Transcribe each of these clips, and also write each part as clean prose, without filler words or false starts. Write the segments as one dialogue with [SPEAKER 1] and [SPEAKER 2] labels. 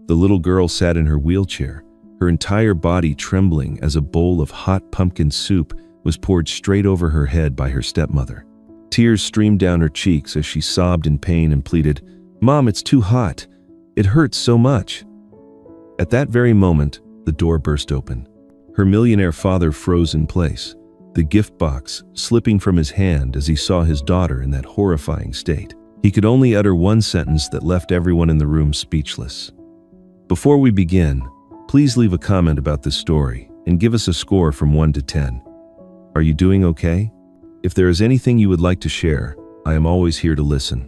[SPEAKER 1] The little girl sat in her wheelchair, her entire body trembling as a bowl of hot pumpkin soup was poured straight over her head by her stepmother. Tears streamed down her cheeks as she sobbed in pain and pleaded, "Mom, it's too hot. It hurts so much." At that very moment, the door burst open. Her millionaire father froze in place, the gift box slipping from his hand as he saw his daughter in that horrifying state. He could only utter one sentence that left everyone in the room speechless. Before we begin, please leave a comment about this story and give us a score from 1 to 10. Are you doing okay? If there is anything you would like to share, I am always here to listen.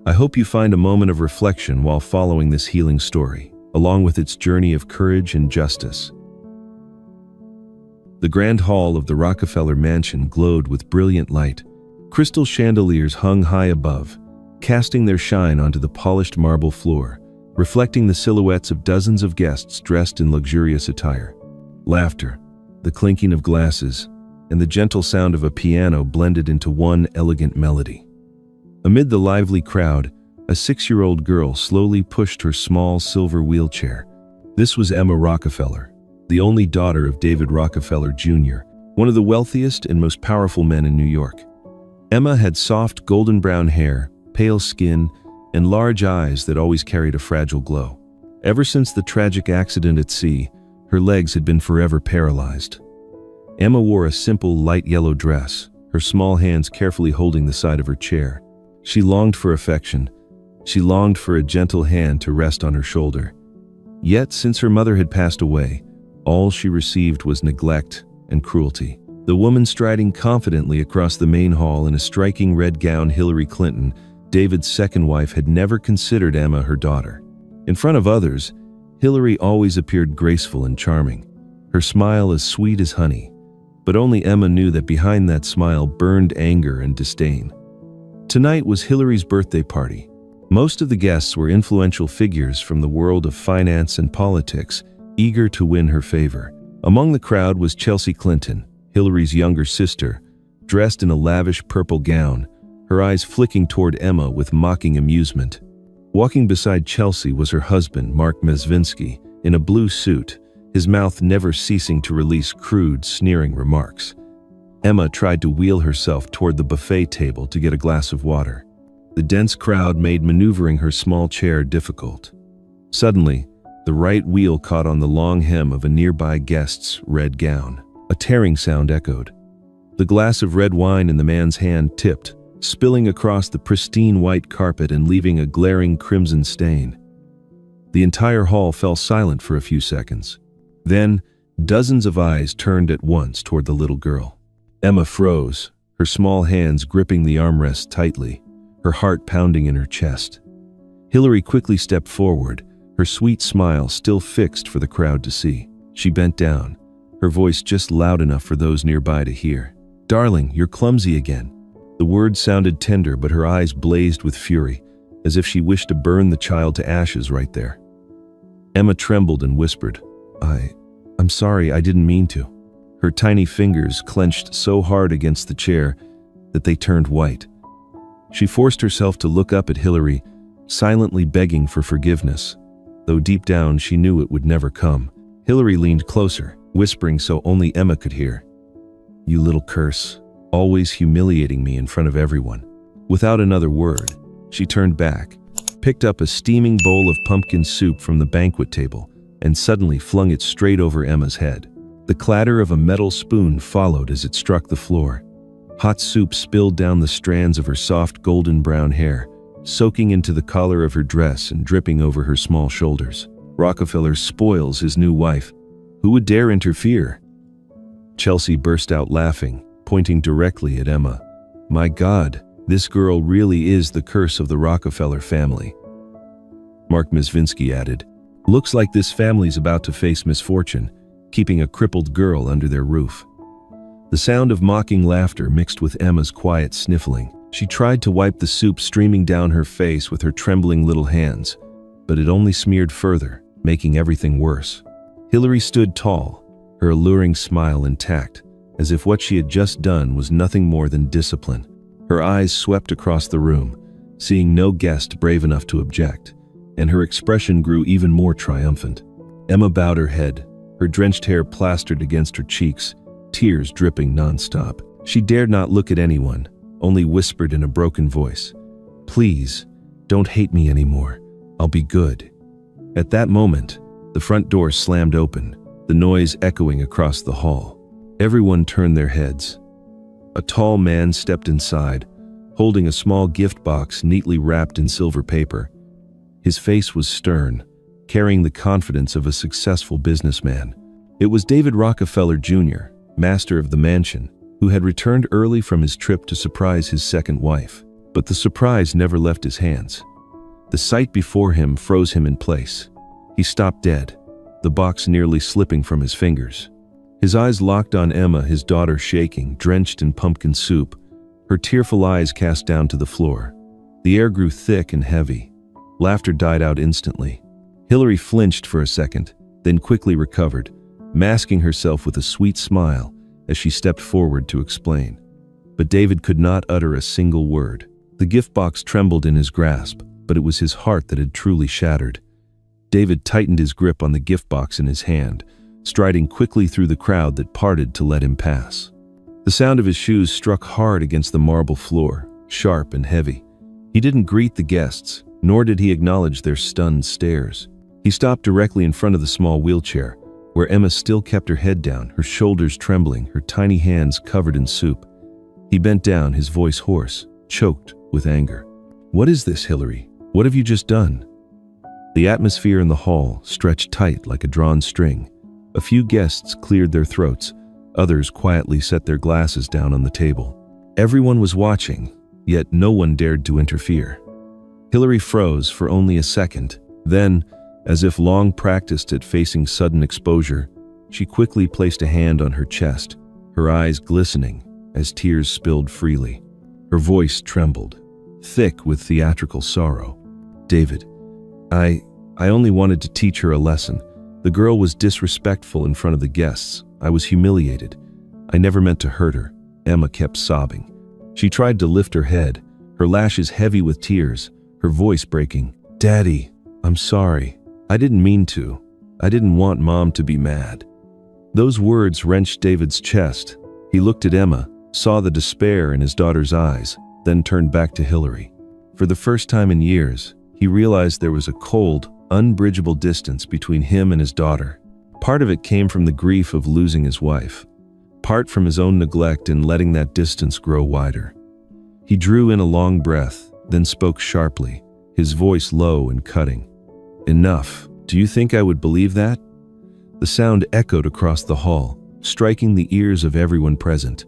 [SPEAKER 1] I hope you find a moment of reflection while following this healing story, along with its journey of courage and justice. The grand hall of the Rockefeller Mansion glowed with brilliant light. Crystal chandeliers hung high above, casting their shine onto the polished marble floor, reflecting the silhouettes of dozens of guests dressed in luxurious attire. Laughter, the clinking of glasses, and the gentle sound of a piano blended into one elegant melody. Amid the lively crowd, a 6-year-old girl slowly pushed her small silver wheelchair. This was Emma Rockefeller, the only daughter of David Rockefeller Jr., one of the wealthiest and most powerful men in New York. Emma had soft golden brown hair, pale skin, and large eyes that always carried a fragile glow. Ever since the tragic accident at sea, her legs had been forever paralyzed. Emma wore a simple light yellow dress, her small hands carefully holding the side of her chair. She longed for affection. She longed for a gentle hand to rest on her shoulder. Yet, since her mother had passed away, all she received was neglect and cruelty. The woman striding confidently across the main hall in a striking red gown, Hillary Clinton, David's second wife, had never considered Emma her daughter. In front of others, Hillary always appeared graceful and charming, her smile as sweet as honey. But only Emma knew that behind that smile burned anger and disdain. Tonight was Hillary's birthday party. Most of the guests were influential figures from the world of finance and politics, eager to win her favor. Among the crowd was Chelsea Clinton, Hillary's younger sister, dressed in a lavish purple gown, her eyes flicking toward Emma with mocking amusement. Walking beside Chelsea was her husband, Mark Mezvinsky, in a blue suit, his mouth never ceasing to release crude, sneering remarks. Emma tried to wheel herself toward the buffet table to get a glass of water. The dense crowd made maneuvering her small chair difficult. Suddenly, the right wheel caught on the long hem of a nearby guest's red gown. A tearing sound echoed. The glass of red wine in the man's hand tipped, spilling across the pristine white carpet and leaving a glaring crimson stain. The entire hall fell silent for a few seconds. Then, dozens of eyes turned at once toward the little girl. Emma froze, her small hands gripping the armrest tightly, her heart pounding in her chest. Hillary quickly stepped forward, her sweet smile still fixed for the crowd to see. She bent down, her voice just loud enough for those nearby to hear. "Darling, you're clumsy again." The words sounded tender, but her eyes blazed with fury, as if she wished to burn the child to ashes right there. Emma trembled and whispered, I'm sorry, I didn't mean to." Her tiny fingers clenched so hard against the chair that they turned white. She forced herself to look up at Hillary, silently begging for forgiveness, though deep down she knew it would never come. Hillary leaned closer, whispering so only Emma could hear, "You little curse, always humiliating me in front of everyone." Without another word, she turned back, picked up a steaming bowl of pumpkin soup from the banquet table, and suddenly flung it straight over Emma's head. The clatter of a metal spoon followed as it struck the floor. Hot soup spilled down the strands of her soft golden brown hair, soaking into the collar of her dress and dripping over her small shoulders. "Rockefeller spoils his new wife. Who would dare interfere?" Chelsea burst out laughing, pointing directly at Emma. "My God, this girl really is the curse of the Rockefeller family." Mark Mezvinsky added, "Looks like this family's about to face misfortune, keeping a crippled girl under their roof." The sound of mocking laughter mixed with Emma's quiet sniffling. She tried to wipe the soup streaming down her face with her trembling little hands, but it only smeared further, making everything worse. Hillary stood tall, her alluring smile intact, as if what she had just done was nothing more than discipline. Her eyes swept across the room, seeing no guest brave enough to object, and her expression grew even more triumphant. Emma bowed her head, her drenched hair plastered against her cheeks, tears dripping nonstop. She dared not look at anyone, only whispered in a broken voice, "Please, don't hate me anymore. I'll be good." At that moment, the front door slammed open, the noise echoing across the hall. Everyone turned their heads. A tall man stepped inside, holding a small gift box neatly wrapped in silver paper. His face was stern, carrying the confidence of a successful businessman. It was David Rockefeller Jr., master of the mansion, who had returned early from his trip to surprise his second wife. But the surprise never left his hands. The sight before him froze him in place. He stopped dead, the box nearly slipping from his fingers. His eyes locked on Emma, his daughter shaking, drenched in pumpkin soup, her tearful eyes cast down to the floor. The air grew thick and heavy. Laughter died out instantly. Hillary flinched for a second, then quickly recovered, masking herself with a sweet smile as she stepped forward to explain. But David could not utter a single word. The gift box trembled in his grasp, but it was his heart that had truly shattered. David tightened his grip on the gift box in his hand, striding quickly through the crowd that parted to let him pass. The sound of his shoes struck hard against the marble floor, sharp and heavy. He didn't greet the guests, nor did he acknowledge their stunned stares. He stopped directly in front of the small wheelchair, where Emma still kept her head down, her shoulders trembling, her tiny hands covered in soup. He bent down, his voice hoarse, choked with anger. "What is this, Hillary? What have you just done?" The atmosphere in the hall stretched tight like a drawn string. A few guests cleared their throats, others quietly set their glasses down on the table. Everyone was watching, yet no one dared to interfere. Hillary froze for only a second. Then, as if long practiced at facing sudden exposure, she quickly placed a hand on her chest, her eyes glistening as tears spilled freely. Her voice trembled, thick with theatrical sorrow. "David, I only wanted to teach her a lesson. The girl was disrespectful in front of the guests. I was humiliated. I never meant to hurt her." Emma kept sobbing. She tried to lift her head, her lashes heavy with tears, her voice breaking. "Daddy, I'm sorry. I didn't mean to. I didn't want Mom to be mad." Those words wrenched David's chest. He looked at Emma, saw the despair in his daughter's eyes, then turned back to Hillary. For the first time in years, he realized there was a cold, unbridgeable distance between him and his daughter. Part of it came from the grief of losing his wife, part from his own neglect in letting that distance grow wider. He drew in a long breath, then spoke sharply, his voice low and cutting. "Enough. Do you think I would believe that?" The sound echoed across the hall, striking the ears of everyone present.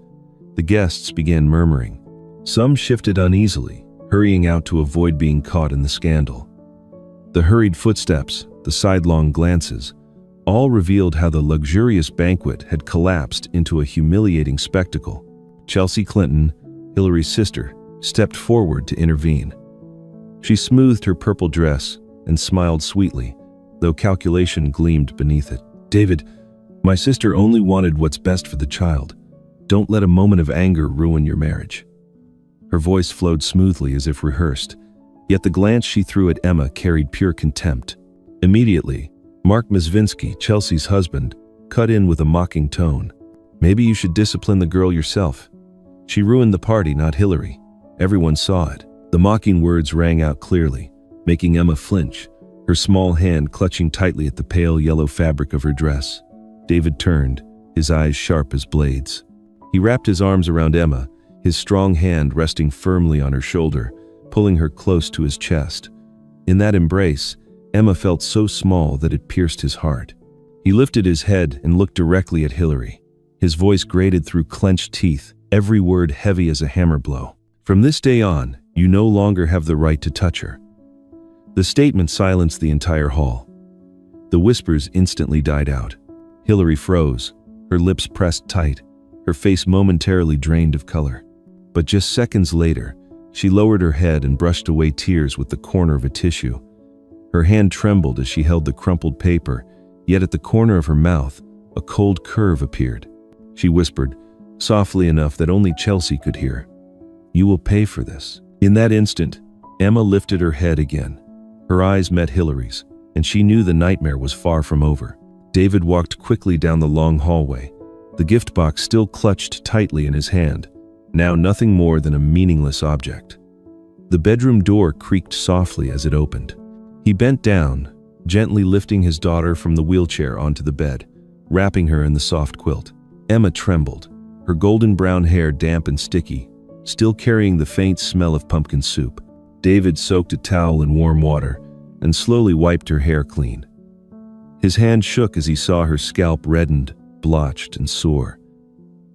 [SPEAKER 1] The guests began murmuring. Some shifted uneasily, hurrying out to avoid being caught in the scandal. The hurried footsteps, the sidelong glances, all revealed how the luxurious banquet had collapsed into a humiliating spectacle. Chelsea Clinton, Hillary's sister, stepped forward to intervene. She smoothed her purple dress and smiled sweetly, though calculation gleamed beneath it. "David, my sister only wanted what's best for the child. Don't let a moment of anger ruin your marriage." Her voice flowed smoothly as if rehearsed, yet the glance she threw at Emma carried pure contempt. Immediately, Mark Mizvinsky, Chelsea's husband, cut in with a mocking tone. "Maybe you should discipline the girl yourself. She ruined the party, not Hillary. Everyone saw it." The mocking words rang out clearly, making Emma flinch, her small hand clutching tightly at the pale yellow fabric of her dress. David turned, his eyes sharp as blades. He wrapped his arms around Emma, his strong hand resting firmly on her shoulder, pulling her close to his chest. In that embrace, Emma felt so small that it pierced his heart. He lifted his head and looked directly at Hillary. His voice grated through clenched teeth, every word heavy as a hammer blow. "From this day on, you no longer have the right to touch her." The statement silenced the entire hall. The whispers instantly died out. Hillary froze, her lips pressed tight, her face momentarily drained of color. But just seconds later, she lowered her head and brushed away tears with the corner of a tissue. Her hand trembled as she held the crumpled paper, yet at the corner of her mouth, a cold curve appeared. She whispered, softly enough that only Chelsea could hear, "You will pay for this." In that instant, Emma lifted her head again. Her eyes met Hillary's, and she knew the nightmare was far from over. David walked quickly down the long hallway, the gift box still clutched tightly in his hand, now nothing more than a meaningless object. The bedroom door creaked softly as it opened. He bent down, gently lifting his daughter from the wheelchair onto the bed, wrapping her in the soft quilt. Emma trembled, her golden brown hair damp and sticky, still carrying the faint smell of pumpkin soup. David soaked a towel in warm water and slowly wiped her hair clean. His hand shook as he saw her scalp reddened, blotched, and sore.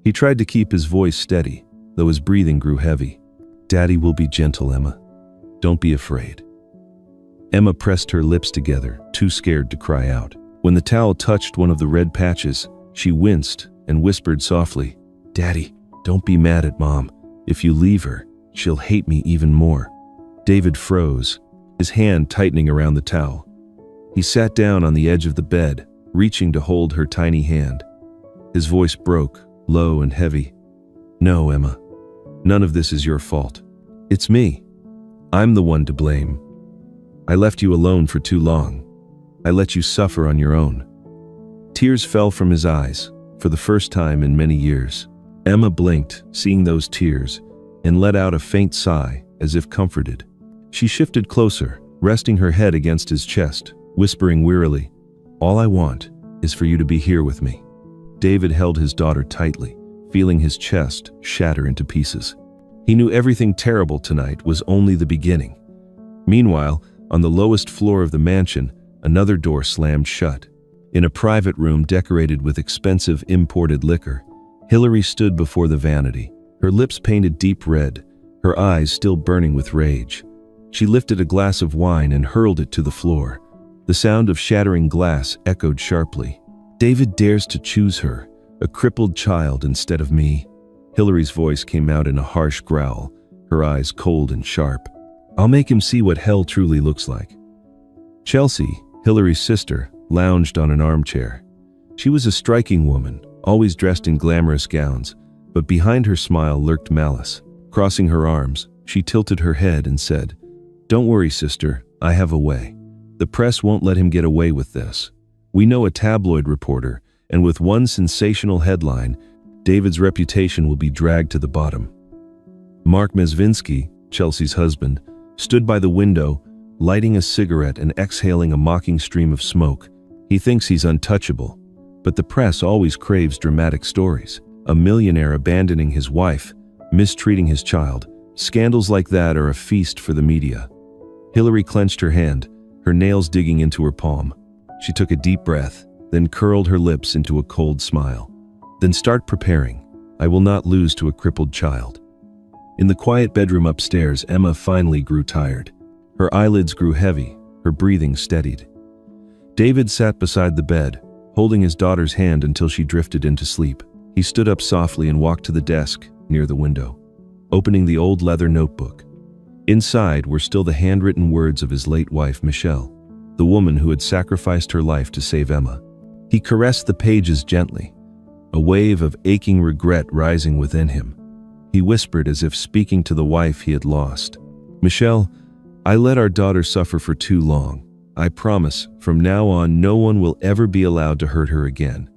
[SPEAKER 1] He tried to keep his voice steady, though his breathing grew heavy. "Daddy will be gentle, Emma. Don't be afraid." Emma pressed her lips together, too scared to cry out. When the towel touched one of the red patches, she winced and whispered softly, "Daddy, don't be mad at Mom. If you leave her, she'll hate me even more." David froze, his hand tightening around the towel. He sat down on the edge of the bed, reaching to hold her tiny hand. His voice broke, low and heavy. "No, Emma. None of this is your fault. It's me. I'm the one to blame. I left you alone for too long. I let you suffer on your own." Tears fell from his eyes, for the first time in many years. Emma blinked, seeing those tears, and let out a faint sigh, as if comforted. She shifted closer, resting her head against his chest, whispering wearily, "All I want is for you to be here with me." David held his daughter tightly, feeling his chest shatter into pieces. He knew everything terrible tonight was only the beginning. Meanwhile, on the lowest floor of the mansion, another door slammed shut. In a private room decorated with expensive imported liquor, Hillary stood before the vanity, her lips painted deep red, her eyes still burning with rage. She lifted a glass of wine and hurled it to the floor. The sound of shattering glass echoed sharply. "David dares to choose her, a crippled child instead of me." Hillary's voice came out in a harsh growl, her eyes cold and sharp. "I'll make him see what hell truly looks like." Chelsea, Hillary's sister, lounged on an armchair. She was a striking woman, always dressed in glamorous gowns, but behind her smile lurked malice. Crossing her arms, she tilted her head and said, "Don't worry, sister, I have a way. The press won't let him get away with this. We know a tabloid reporter, and with one sensational headline, David's reputation will be dragged to the bottom." Mark Mezvinsky, Chelsea's husband, stood by the window, lighting a cigarette and exhaling a mocking stream of smoke. He thinks he's untouchable, but the press always craves dramatic stories. A millionaire abandoning his wife, mistreating his child. Scandals like that are a feast for the media. Hillary clenched her hand, her nails digging into her palm. She took a deep breath, then curled her lips into a cold smile. "Then start preparing. I will not lose to a crippled child." In the quiet bedroom upstairs, Emma finally grew tired. Her eyelids grew heavy, her breathing steadied. David sat beside the bed, holding his daughter's hand until she drifted into sleep. He stood up softly and walked to the desk near the window, opening the old leather notebook. Inside were still the handwritten words of his late wife, Michelle, the woman who had sacrificed her life to save Emma. He caressed the pages gently, a wave of aching regret rising within him. He whispered as if speaking to the wife he had lost, "Michelle, I let our daughter suffer for too long. I promise, from now on, no one will ever be allowed to hurt her again."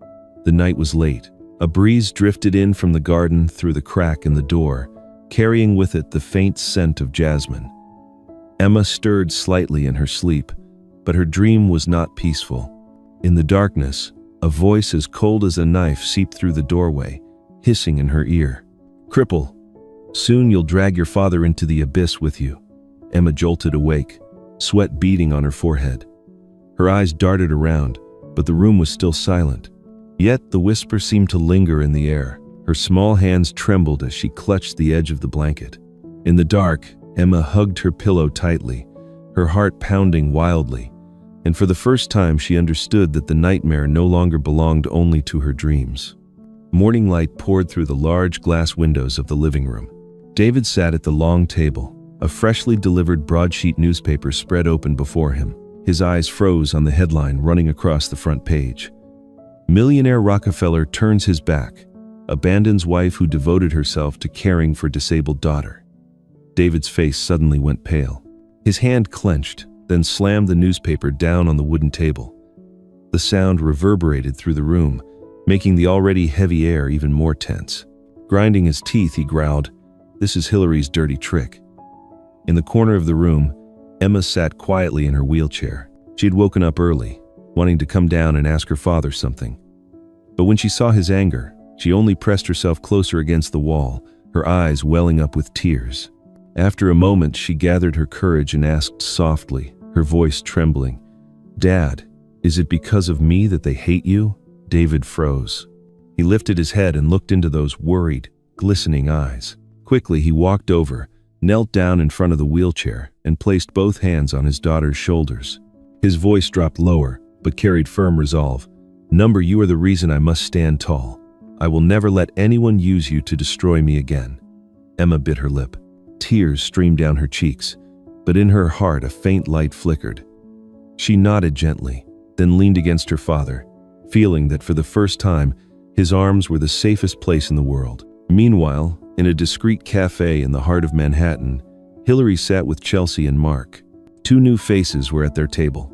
[SPEAKER 1] The night was late. A breeze drifted in from the garden through the crack in the door, carrying with it the faint scent of jasmine. Emma stirred slightly in her sleep, but her dream was not peaceful. In the darkness, a voice as cold as a knife seeped through the doorway, hissing in her ear. "Cripple, soon you'll drag your father into the abyss with you." Emma jolted awake, sweat beading on her forehead. Her eyes darted around, but the room was still silent. Yet the whisper seemed to linger in the air. Her small hands trembled as she clutched the edge of the blanket. In the dark, Emma hugged her pillow tightly, her heart pounding wildly, and for the first time she understood that the nightmare no longer belonged only to her dreams. Morning light poured through the large glass windows of the living room. David sat at the long table, a freshly delivered broadsheet newspaper spread open before him. His eyes froze on the headline running across the front page. "Millionaire Rockefeller turns his back, abandons wife who devoted herself to caring for disabled daughter." David's face suddenly went pale. His hand clenched, then slammed the newspaper down on the wooden table. The sound reverberated through the room, making the already heavy air even more tense. Grinding his teeth, he growled, "This is Hillary's dirty trick." In the corner of the room, Emma sat quietly in her wheelchair. She had woken up early, wanting to come down and ask her father something. But when she saw his anger, she only pressed herself closer against the wall, her eyes welling up with tears. After a moment, she gathered her courage and asked softly, her voice trembling, "Dad, is it because of me that they hate you?" David froze. He lifted his head and looked into those worried, glistening eyes. Quickly, he walked over, knelt down in front of the wheelchair, and placed both hands on his daughter's shoulders. His voice dropped lower, but carried firm resolve. "Number, you are the reason I must stand tall. I will never let anyone use you to destroy me again." Emma bit her lip. Tears streamed down her cheeks, but in her heart a faint light flickered. She nodded gently, then leaned against her father, feeling that for the first time, his arms were the safest place in the world. Meanwhile, in a discreet cafe in the heart of Manhattan, Hillary sat with Chelsea and Mark. Two new faces were at their table.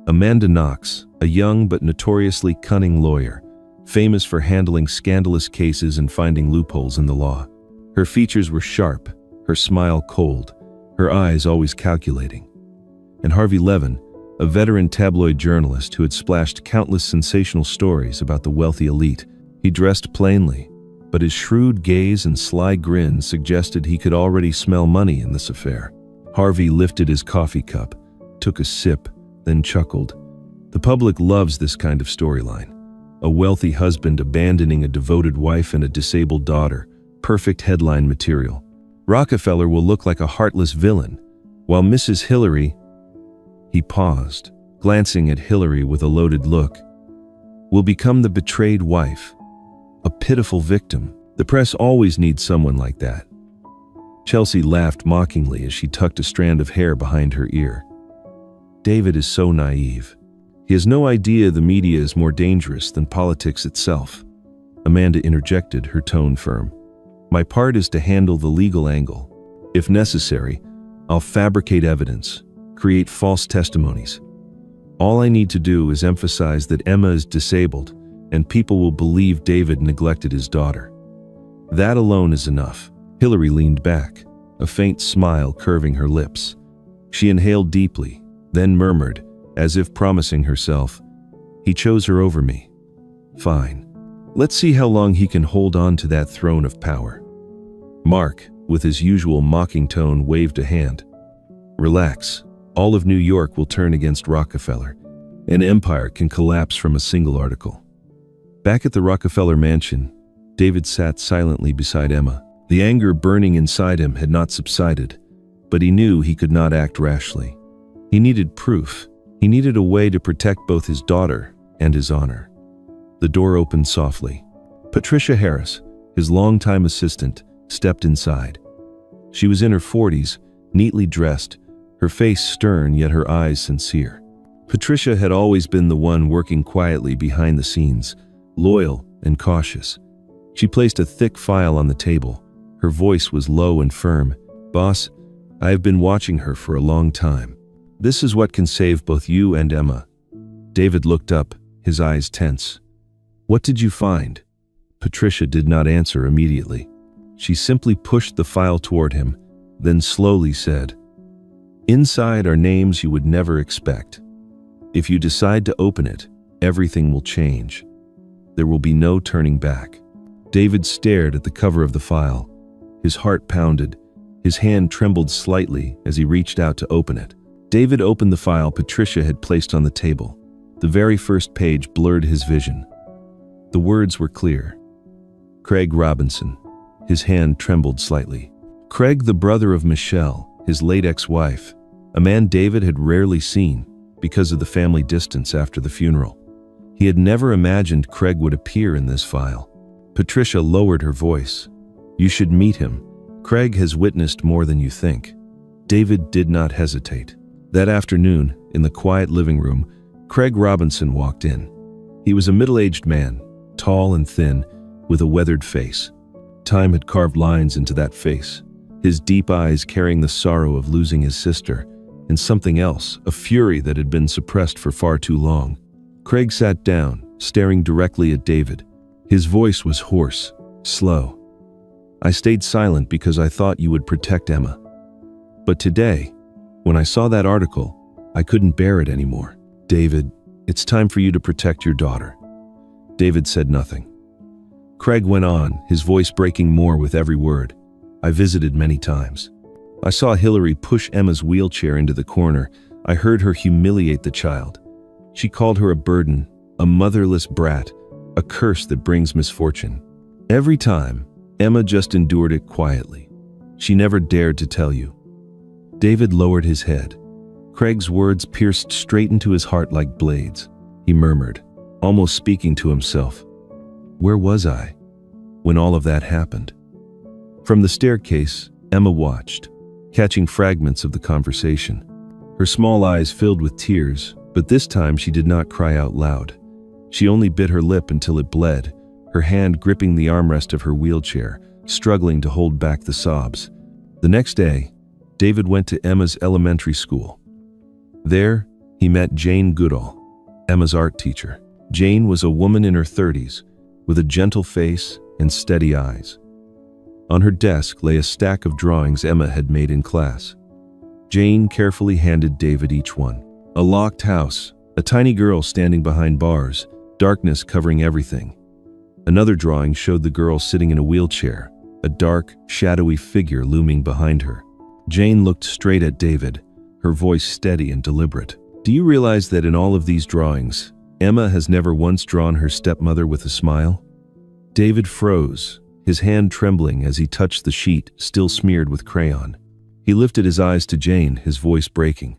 [SPEAKER 1] Amanda Knox, a young but notoriously cunning lawyer, famous for handling scandalous cases and finding loopholes in the law. Her features were sharp, her smile cold, her eyes always calculating. And Harvey Levin, a veteran tabloid journalist who had splashed countless sensational stories about the wealthy elite. He dressed plainly, but his shrewd gaze and sly grin suggested he could already smell money in this affair. Harvey lifted his coffee cup, took a sip, then chuckled. The public loves this kind of storyline. A wealthy husband abandoning a devoted wife and a disabled daughter. Perfect headline material. Rockefeller will look like a heartless villain, while Mrs. Hillary... He paused, glancing at Hillary with a loaded look. Will become the betrayed wife. A pitiful victim. The press always needs someone like that. Chelsea laughed mockingly as she tucked a strand of hair behind her ear. David is so naive. He has no idea the media is more dangerous than politics itself. Amanda interjected, her tone firm. My part is to handle the legal angle. If necessary, I'll fabricate evidence, create false testimonies. All I need to do is emphasize that Emma is disabled, and people will believe David neglected his daughter. That alone is enough. Hillary leaned back, a faint smile curving her lips. She inhaled deeply, then murmured, as if promising herself, he chose her over me. Fine. Let's see how long he can hold on to that throne of power. Mark, with his usual mocking tone, waved a hand. Relax. All of New York will turn against Rockefeller. An empire can collapse from a single article. Back at the Rockefeller mansion, David sat silently beside Emma. The anger burning inside him had not subsided, but he knew he could not act rashly. He needed proof. He needed a way to protect both his daughter and his honor. The door opened softly. Patricia Harris, his longtime assistant, stepped inside. She was in her 40s, neatly dressed, her face stern yet her eyes sincere. Patricia had always been the one working quietly behind the scenes, loyal and cautious. She placed a thick file on the table. Her voice was low and firm. Boss, I have been watching her for a long time. This is what can save both you and Emma. David looked up, his eyes tense. What did you find? Patricia did not answer immediately. She simply pushed the file toward him, then slowly said, Inside are names you would never expect. If you decide to open it, everything will change. There will be no turning back. David stared at the cover of the file. His heart pounded. His hand trembled slightly as he reached out to open it. David opened the file Patricia had placed on the table. The very first page blurred his vision. The words were clear. Craig Robinson. His hand trembled slightly. Craig, the brother of Michelle, his late ex-wife, a man David had rarely seen because of the family distance after the funeral. He had never imagined Craig would appear in this file. Patricia lowered her voice. You should meet him. Craig has witnessed more than you think. David did not hesitate. That afternoon, in the quiet living room, Craig Robinson walked in. He was a middle-aged man, tall and thin, with a weathered face. Time had carved lines into that face, his deep eyes carrying the sorrow of losing his sister, and something else, a fury that had been suppressed for far too long. Craig sat down, staring directly at David. His voice was hoarse, slow. "I stayed silent because I thought you would protect Emma. But today, when I saw that article, I couldn't bear it anymore. David, it's time for you to protect your daughter." David said nothing. Craig went on, his voice breaking more with every word. "I visited many times. I saw Hillary push Emma's wheelchair into the corner. I heard her humiliate the child. She called her a burden, a motherless brat, a curse that brings misfortune. Every time, Emma just endured it quietly. She never dared to tell you." David lowered his head. Craig's words pierced straight into his heart like blades. He murmured, almost speaking to himself, "Where was I when all of that happened?" From the staircase, Emma watched, catching fragments of the conversation. Her small eyes filled with tears, but this time she did not cry out loud. She only bit her lip until it bled, her hand gripping the armrest of her wheelchair, struggling to hold back the sobs. The next day, David went to Emma's elementary school. There, he met Jane Goodall, Emma's art teacher. Jane was a woman in her 30s, with a gentle face and steady eyes. On her desk lay a stack of drawings Emma had made in class. Jane carefully handed David each one. A locked house, a tiny girl standing behind bars, darkness covering everything. Another drawing showed the girl sitting in a wheelchair, a dark, shadowy figure looming behind her. Jane looked straight at David, her voice steady and deliberate. "Do you realize that in all of these drawings, Emma has never once drawn her stepmother with a smile?" David froze, his hand trembling as he touched the sheet still smeared with crayon. He lifted his eyes to Jane, his voice breaking.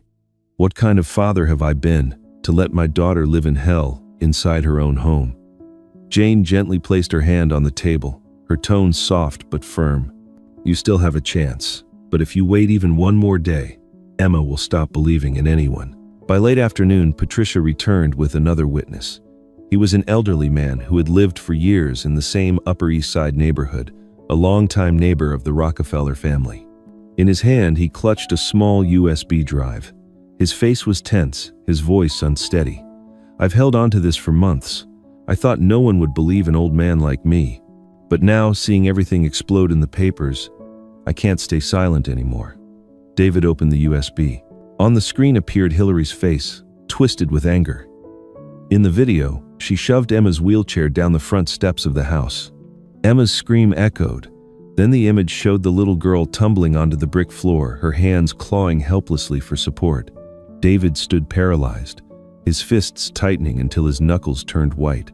[SPEAKER 1] "What kind of father have I been to let my daughter live in hell inside her own home?" Jane gently placed her hand on the table, her tone soft but firm. "You still have a chance, but if you wait even one more day, Emma will stop believing in anyone." By late afternoon, Patricia returned with another witness. He was an elderly man who had lived for years in the same Upper East Side neighborhood, a longtime neighbor of the Rockefeller family. In his hand, he clutched a small USB drive. His face was tense, his voice unsteady. "I've held on to this for months. I thought no one would believe an old man like me. But now, seeing everything explode in the papers, I can't stay silent anymore." David opened the USB. On the screen appeared Hillary's face, twisted with anger. In the video, she shoved Emma's wheelchair down the front steps of the house. Emma's scream echoed. Then the image showed the little girl tumbling onto the brick floor, her hands clawing helplessly for support. David stood paralyzed, his fists tightening until his knuckles turned white.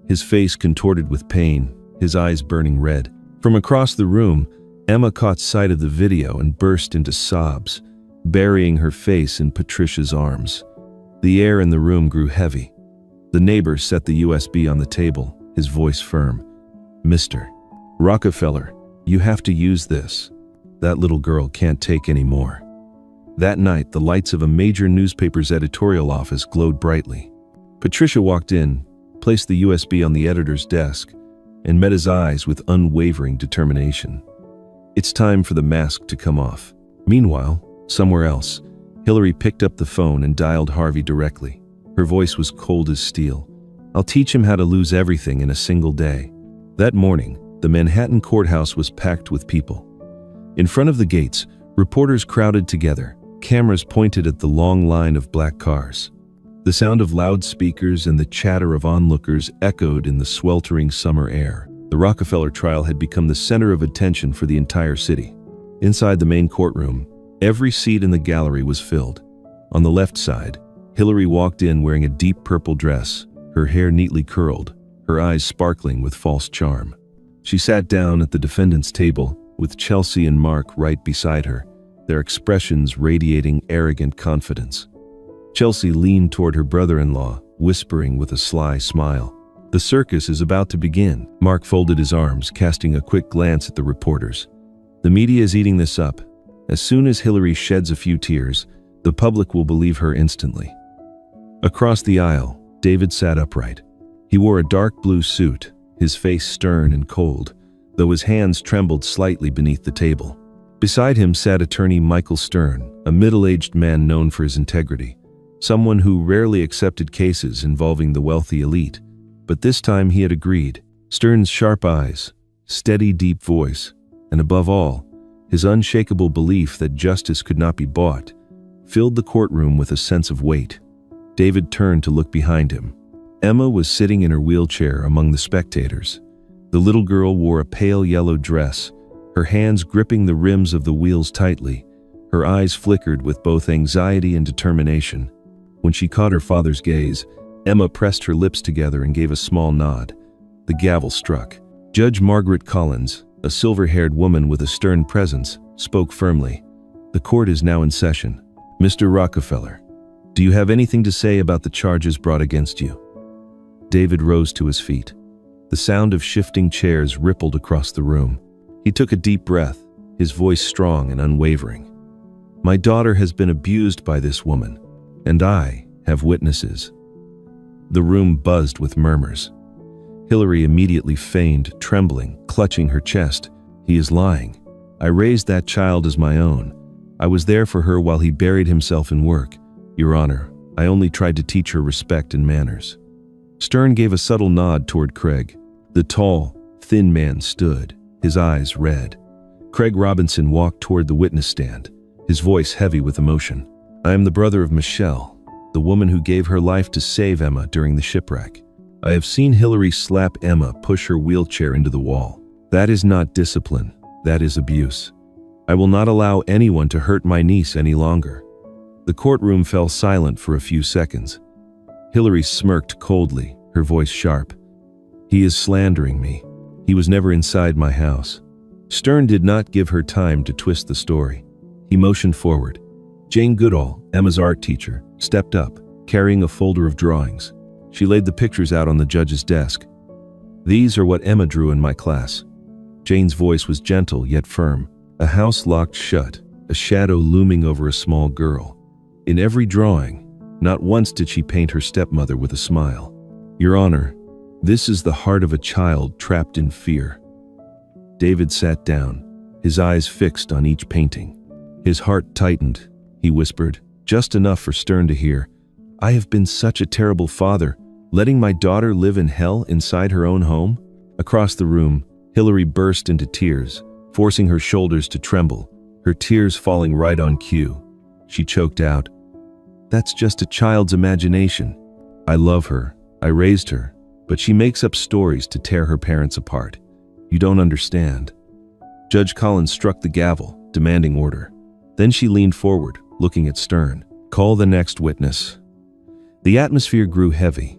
[SPEAKER 1] His face contorted with pain, his eyes burning red. From across the room, Emma caught sight of the video and burst into sobs, burying her face in Patricia's arms. The air in the room grew heavy. The neighbor set the USB on the table, his voice firm. "Mr. Rockefeller, you have to use this. That little girl can't take any more." That night, the lights of a major newspaper's editorial office glowed brightly. Patricia walked in, placed the USB on the editor's desk, and met his eyes with unwavering determination. "It's time for the mask to come off." Meanwhile, somewhere else, Hillary picked up the phone and dialed Harvey directly. Her voice was cold as steel. "I'll teach him how to lose everything in a single day." That morning, the Manhattan courthouse was packed with people. In front of the gates, reporters crowded together, cameras pointed at the long line of black cars. The sound of loudspeakers and the chatter of onlookers echoed in the sweltering summer air. The Rockefeller trial had become the center of attention for the entire city. Inside the main courtroom, every seat in the gallery was filled. On the left side, Hillary walked in wearing a deep purple dress, her hair neatly curled, her eyes sparkling with false charm. She sat down at the defendant's table, with Chelsea and Mark right beside her, their expressions radiating arrogant confidence. Chelsea leaned toward her brother-in-law, whispering with a sly smile. "The circus is about to begin." Mark folded his arms, casting a quick glance at the reporters. "The media is eating this up. As soon as Hillary sheds a few tears, the public will believe her instantly." Across the aisle, David sat upright. He wore a dark blue suit, his face stern and cold, though his hands trembled slightly beneath the table. Beside him sat attorney Michael Stern, a middle-aged man known for his integrity, someone who rarely accepted cases involving the wealthy elite. But this time he had agreed. Stern's sharp eyes, steady, deep voice, and above all, his unshakable belief that justice could not be bought, filled the courtroom with a sense of weight. David turned to look behind him. Emma was sitting in her wheelchair among the spectators. The little girl wore a pale yellow dress, her hands gripping the rims of the wheels tightly. Her eyes flickered with both anxiety and determination. When she caught her father's gaze, Emma pressed her lips together and gave a small nod. The gavel struck. Judge Margaret Collins, a silver-haired woman with a stern presence, spoke firmly. "The court is now in session. Mr. Rockefeller, do you have anything to say about the charges brought against you?" David rose to his feet. The sound of shifting chairs rippled across the room. He took a deep breath, his voice strong and unwavering. "My daughter has been abused by this woman, and I have witnesses." The room buzzed with murmurs. Hillary immediately feigned, trembling, clutching her chest. "He is lying. I raised that child as my own. I was there for her while he buried himself in work. Your Honor, I only tried to teach her respect and manners." Stern gave a subtle nod toward Craig. The tall, thin man stood, his eyes red. Craig Robinson walked toward the witness stand, his voice heavy with emotion. "I am the brother of Michelle, the woman who gave her life to save Emma during the shipwreck. I have seen Hillary slap Emma push her wheelchair into the wall. That is not discipline, that is abuse. I will not allow anyone to hurt my niece any longer." The courtroom fell silent for a few seconds. Hillary smirked coldly, her voice sharp. "He is slandering me. He was never inside my house." Stern did not give her time to twist the story. He motioned forward. Jane Goodall, Emma's art teacher, stepped up, carrying a folder of drawings. She laid the pictures out on the judge's desk. "These are what Emma drew in my class." Jane's voice was gentle yet firm. A house locked shut, a shadow looming over a small girl. In every drawing, not once did she paint her stepmother with a smile. "Your Honor, this is the heart of a child trapped in fear." David sat down, his eyes fixed on each painting. His heart tightened. He whispered, just enough for Stern to hear, "I have been such a terrible father, letting my daughter live in hell inside her own home." Across the room, Hillary burst into tears, forcing her shoulders to tremble, her tears falling right on cue. She choked out, "That's just a child's imagination. I love her, I raised her, but she makes up stories to tear her parents apart. You don't understand." Judge Collins struck the gavel, demanding order. Then she leaned forward, looking at Stern. "Call the next witness." The atmosphere grew heavy.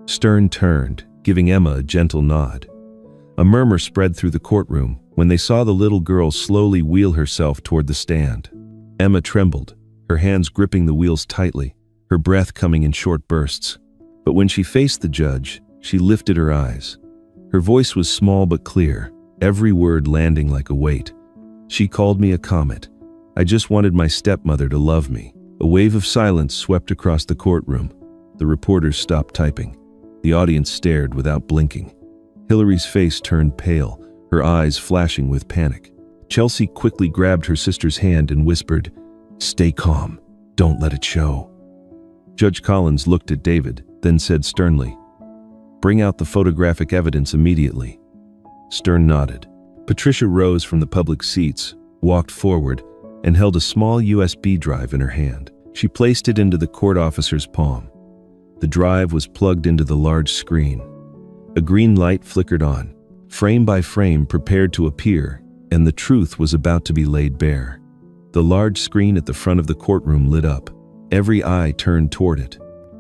[SPEAKER 1] Stern turned, giving Emma a gentle nod. A murmur spread through the courtroom when they saw the little girl slowly wheel herself toward the stand. Emma trembled, her hands gripping the wheels tightly, her breath coming in short bursts. But when she faced the judge, she lifted her eyes. Her voice was small but clear, every word landing like a weight. "She called me a comet. I just wanted my stepmother to love me." A wave of silence swept across the courtroom. The reporters stopped typing. The audience stared without blinking. Hillary's face turned pale, her eyes flashing with panic. Chelsea quickly grabbed her sister's hand and whispered, "Stay calm. Don't let it show." Judge Collins looked at David, then said sternly, "Bring out the photographic evidence immediately." Stern nodded. Patricia rose from the public seats, walked forward, and held a small USB drive in her hand. She placed it into the court officer's palm. The drive was plugged into the large screen. A green light flickered on, frame by frame prepared to appear, and the truth was about to be laid bare. The large screen at the front of the courtroom lit up. Every eye turned toward it.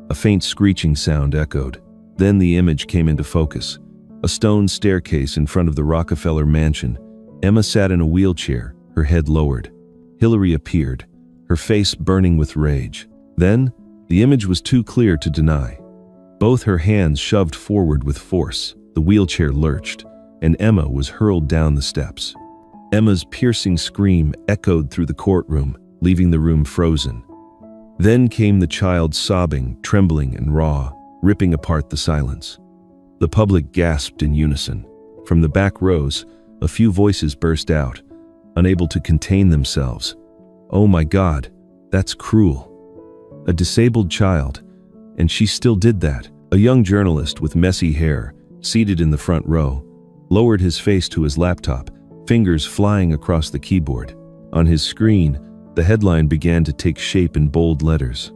[SPEAKER 1] A faint screeching sound echoed. Then the image came into focus. A stone staircase in front of the Rockefeller mansion. Emma sat in a wheelchair, her head lowered. Hillary appeared, her face burning with rage. Then, the image was too clear to deny. Both her hands shoved forward with force, the wheelchair lurched, and Emma was hurled down the steps. Emma's piercing scream echoed through the courtroom, leaving the room frozen. Then came the child sobbing, trembling and raw, ripping apart the silence. The public gasped in unison. From the back rows, a few voices burst out. unable to contain themselves. "Oh my God, that's cruel. A disabled child, and she still did that." A young journalist with messy hair, seated in the front row, lowered his face to his laptop, fingers flying across the keyboard. On his screen, the headline began to take shape in bold letters.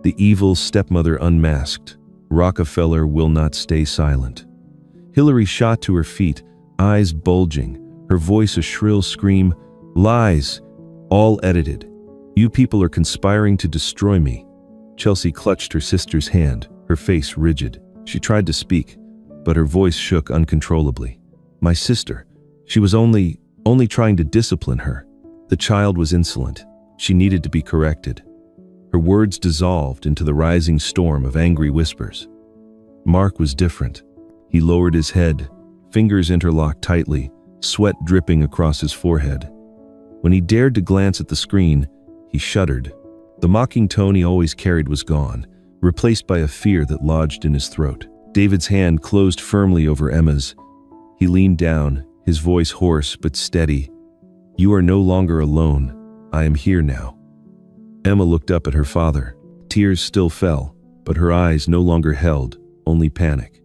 [SPEAKER 1] "The evil stepmother unmasked. Rockefeller will not stay silent." Hillary shot to her feet, eyes bulging, her voice a shrill scream. "Lies! All edited. You people are conspiring to destroy me." Chelsea clutched her sister's hand, her face rigid. She tried to speak, but her voice shook uncontrollably. "My sister. She was only trying to discipline her. The child was insolent. She needed to be corrected." Her words dissolved into the rising storm of angry whispers. Mark was different. He lowered his head, fingers interlocked tightly, sweat dripping across his forehead. When he dared to glance at the screen, he shuddered. The mocking tone he always carried was gone, replaced by a fear that lodged in his throat. David's hand closed firmly over Emma's. He leaned down, his voice hoarse but steady. "You are no longer alone. I am here now." Emma looked up at her father. Tears still fell, but her eyes no longer held, only panic.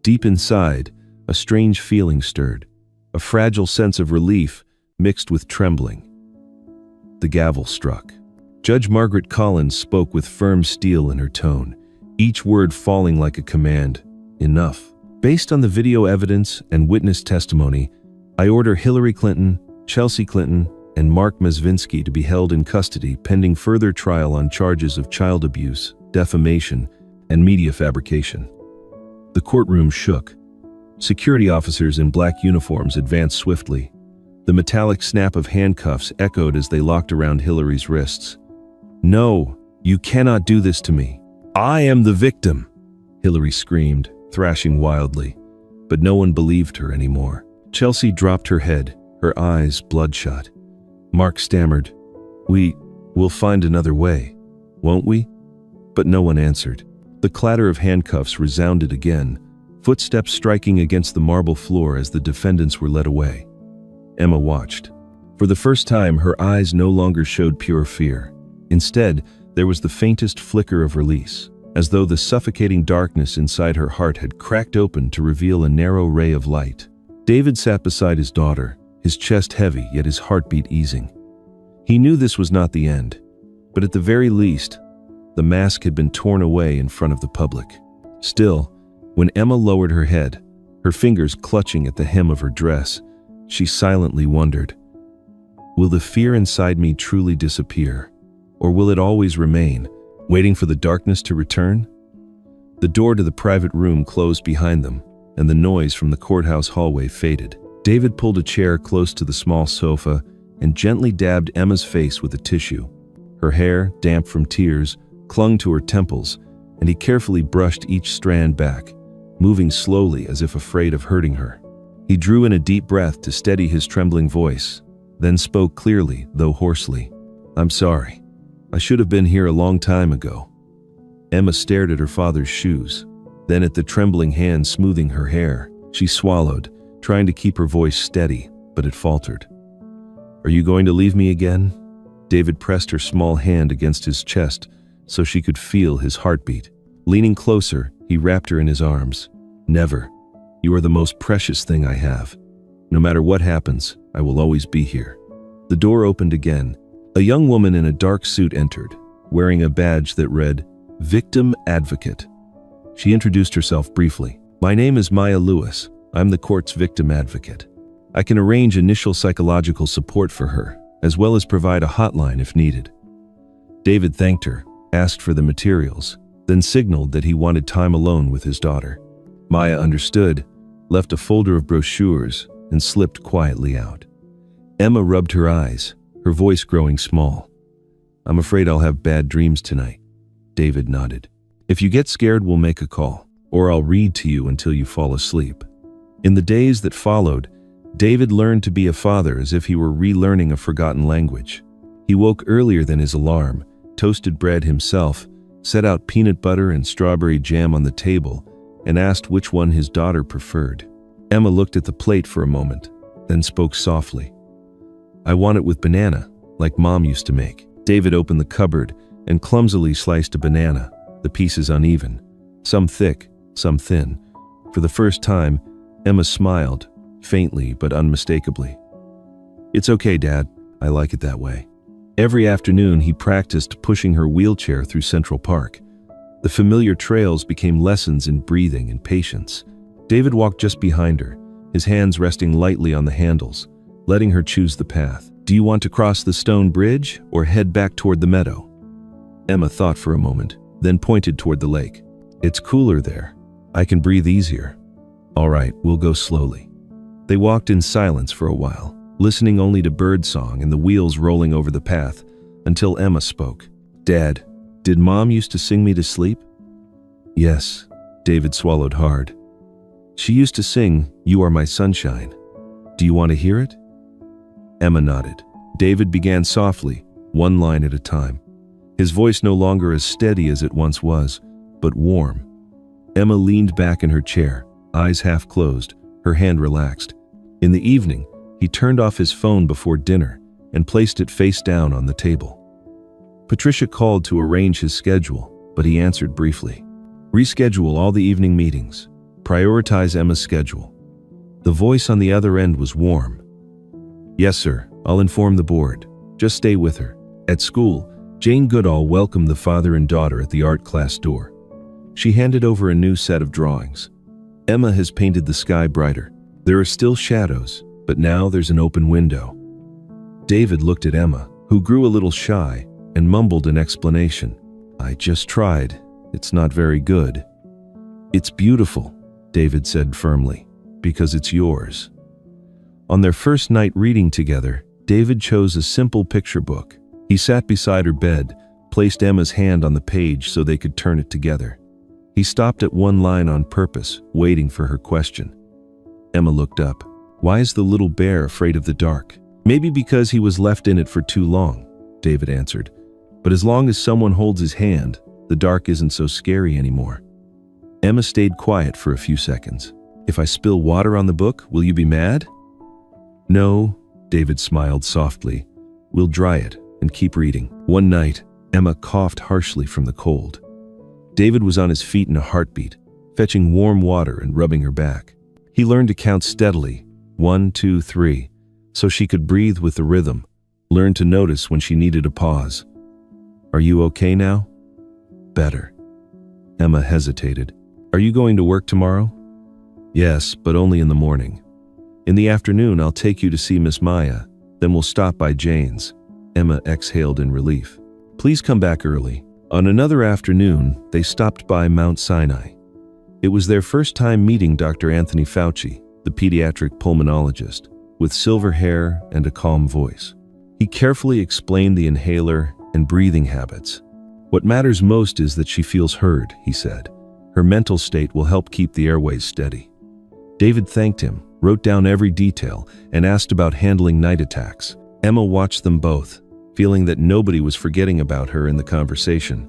[SPEAKER 1] Deep inside, a strange feeling stirred, a fragile sense of relief mixed with trembling. The gavel struck. Judge Margaret Collins spoke with firm steel in her tone, each word falling like a command. "Enough. Based on the video evidence and witness testimony, I order Hillary Clinton, Chelsea Clinton, and Mark Mazvinsky to be held in custody pending further trial on charges of child abuse, defamation, and media fabrication." The courtroom shook. Security officers in black uniforms advanced swiftly. The metallic snap of handcuffs echoed as they locked around Hillary's wrists. "No, you cannot do this to me. I am the victim," Hillary screamed, thrashing wildly. But no one believed her anymore. Chelsea dropped her head, her eyes bloodshot. Mark stammered, We'll find another way, won't we?" But no one answered. The clatter of handcuffs resounded again, footsteps striking against the marble floor as the defendants were led away. Emma watched. For the first time, her eyes no longer showed pure fear. Instead, there was the faintest flicker of release, as though the suffocating darkness inside her heart had cracked open to reveal a narrow ray of light. David sat beside his daughter, his chest heavy yet his heartbeat easing. He knew this was not the end, but at the very least, the mask had been torn away in front of the public. Still, when Emma lowered her head, her fingers clutching at the hem of her dress, she silently wondered, will the fear inside me truly disappear, or will it always remain, waiting for the darkness to return? The door to the private room closed behind them, and the noise from the courthouse hallway faded. David pulled a chair close to the small sofa and gently dabbed Emma's face with a tissue. Her hair, damp from tears, clung to her temples, and he carefully brushed each strand back, moving slowly as if afraid of hurting her. He drew in a deep breath to steady his trembling voice, then spoke clearly, though hoarsely. "I'm sorry. I should have been here a long time ago." Emma stared at her father's shoes, then at the trembling hand smoothing her hair. She swallowed, trying to keep her voice steady, but it faltered. "Are you going to leave me again?" David pressed her small hand against his chest so she could feel his heartbeat. Leaning closer, he wrapped her in his arms. "Never. You are the most precious thing I have. No matter what happens, I will always be here." The door opened again. A young woman in a dark suit entered, wearing a badge that read, "Victim Advocate." She introduced herself briefly. "My name is Maya Lewis. I'm the court's victim advocate. I can arrange initial psychological support for her, as well as provide a hotline if needed." David thanked her, asked for the materials, then signaled that he wanted time alone with his daughter. Maya understood, left a folder of brochures, and slipped quietly out. Emma rubbed her eyes, her voice growing small. "I'm afraid I'll have bad dreams tonight." David nodded. "If you get scared, we'll make a call, or I'll read to you until you fall asleep." In the days that followed, David learned to be a father as if he were relearning a forgotten language. He woke earlier than his alarm, toasted bread himself, set out peanut butter and strawberry jam on the table, and asked which one his daughter preferred. Emma looked at the plate for a moment, then spoke softly. I want it with banana, like Mom used to make. David opened the cupboard and clumsily sliced a banana, the pieces uneven, some thick, some thin. For the first time, Emma smiled, faintly but unmistakably. It's okay, Dad. I like it that way. Every afternoon, he practiced pushing her wheelchair through Central Park. The familiar trails became lessons in breathing and patience. David walked just behind her, his hands resting lightly on the handles, letting her choose the path. Do you want to cross the stone bridge or head back toward the meadow? Emma thought for a moment, then pointed toward the lake. It's cooler there. I can breathe easier. All right, we'll go slowly. They walked in silence for a while, listening only to birdsong and the wheels rolling over the path, until Emma spoke. Dad, did Mom used to sing me to sleep? Yes, David swallowed hard. She used to sing, You Are My Sunshine. Do you want to hear it? Emma nodded. David began softly, one line at a time. His voice no longer as steady as it once was, but warm. Emma leaned back in her chair, eyes half closed, her hand relaxed. In the evening, he turned off his phone before dinner and placed it face down on the table. Patricia called to arrange his schedule, but he answered briefly. Reschedule all the evening meetings. Prioritize Emma's schedule. The voice on the other end was warm. Yes, sir. I'll inform the board. Just stay with her. At school, Jane Goodall welcomed the father and daughter at the art class door. She handed over a new set of drawings. Emma has painted the sky brighter. There are still shadows, but now there's an open window. David looked at Emma, who grew a little shy, and mumbled an explanation. I just tried. It's not very good. It's beautiful, David said firmly, because it's yours. On their first night reading together, David chose a simple picture book. He sat beside her bed, placed Emma's hand on the page so they could turn it together. He stopped at one line on purpose, waiting for her question. Emma looked up. Why is the little bear afraid of the dark? Maybe because he was left in it for too long, David answered. But as long as someone holds his hand, the dark isn't so scary anymore. Emma stayed quiet for a few seconds. If I spill water on the book, will you be mad? No, David smiled softly. We'll dry it and keep reading. One night, Emma coughed harshly from the cold. David was on his feet in a heartbeat, fetching warm water and rubbing her back. He learned to count steadily, 1, 2, 3, so she could breathe with the rhythm, learn to notice when she needed a pause. Are you okay now? Better. Emma hesitated. Are you going to work tomorrow? Yes, but only in the morning. In the afternoon, I'll take you to see Miss Maya, then we'll stop by Jane's. Emma exhaled in relief. Please come back early. On another afternoon, they stopped by Mount Sinai. It was their first time meeting Dr. Anthony Fauci, the pediatric pulmonologist, with silver hair and a calm voice. He carefully explained the inhaler and breathing habits. What matters most is that she feels heard, he said. Her mental state will help keep the airways steady. David thanked him, wrote down every detail, and asked about handling night attacks. Emma watched them both, feeling that nobody was forgetting about her in the conversation.